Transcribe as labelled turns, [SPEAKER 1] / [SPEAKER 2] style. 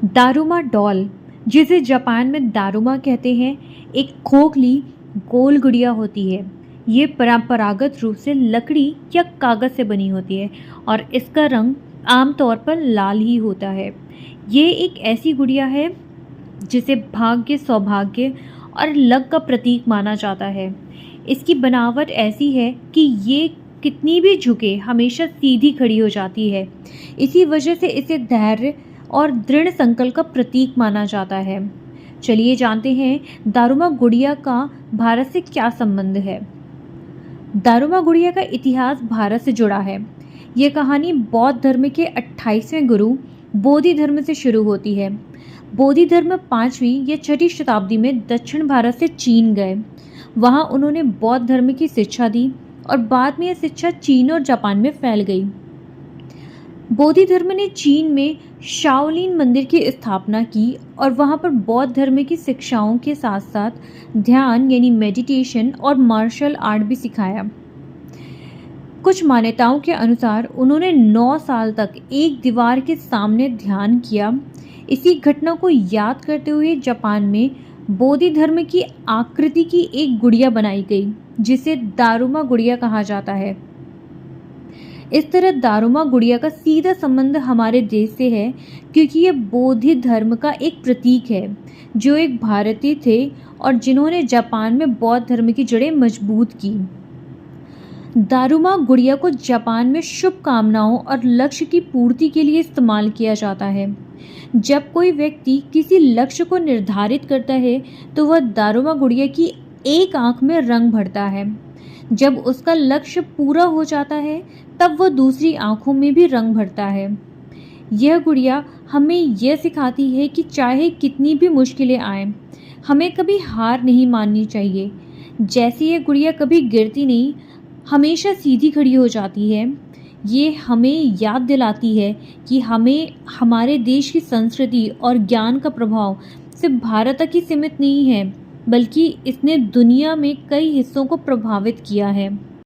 [SPEAKER 1] Daruma doll, जिसे Japan में daruma कहते हैं, एक खोखली गोल गुड़िया होती है। ये परंपरागत रूप से लकड़ी या कागज से बनी होती है और इसका रंग आमतौर पर लाल ही होता है। ये एक ऐसी गुड़िया है जिसे भाग्य, सौभाग्य और लक का प्रतीक माना जाता है। इसकी बनावट ऐसी है कि ये कितनी भी झुके हमेशा सीधी खड़ी हो जाती है। इसी वजह से इसे धैर्य और दृढ़ संकल्प का प्रतीक माना जाता है। चलिए जानते हैं दारुमा गुड़िया का भारत से क्या संबंध है। दारुमा गुड़िया का इतिहास भारत से जुड़ा है। ये कहानी बौद्ध धर्म के 28वें गुरु बोधि धर्म से शुरू होती है। बोधि धर्म 5वीं या 6ठी शताब्दी में दक्षिण भारत से चीन गए। वहाँ उन्होंने बौद्ध धर्म की शिक्षा दी और बाद में यह शिक्षा चीन और जापान में फैल गई। बोधि धर्म ने चीन में शाओलिन मंदिर की स्थापना की और वहाँ पर बौद्ध धर्म की शिक्षाओं के साथ साथ ध्यान यानी मेडिटेशन और मार्शल आर्ट भी सिखाया। कुछ मान्यताओं के अनुसार उन्होंने 9 साल तक एक दीवार के सामने ध्यान किया। इसी घटना को याद करते हुए जापान में बोधि धर्म की आकृति की एक गुड़िया बनाई गई जिसे दारुमा गुड़िया कहा जाता है। इस तरह दारुमा गुड़िया का सीधा संबंध हमारे देश से है क्योंकि यह बोधि धर्म का एक प्रतीक है जो एक भारतीय थे और जिन्होंने जापान में बौद्ध धर्म की जड़ें मजबूत की। दारुमा गुड़िया को जापान में शुभ कामनाओं और लक्ष्य की पूर्ति के लिए इस्तेमाल किया जाता है। जब कोई व्यक्ति किसी लक्ष्य को निर्धारित करता है तो वह दारुमा गुड़िया की एक आंख में रंग भरता है। जब उसका लक्ष्य पूरा हो जाता है तब वह दूसरी आंखों में भी रंग भरता है। यह गुड़िया हमें यह सिखाती है कि चाहे कितनी भी मुश्किलें आएं, हमें कभी हार नहीं माननी चाहिए। जैसे यह गुड़िया कभी गिरती नहीं, हमेशा सीधी खड़ी हो जाती है। ये हमें याद दिलाती है कि हमें हमारे देश की संस्कृति और ज्ञान का प्रभाव सिर्फ भारत तक ही सीमित नहीं है, बल्कि इसने दुनिया में कई हिस्सों को प्रभावित किया है।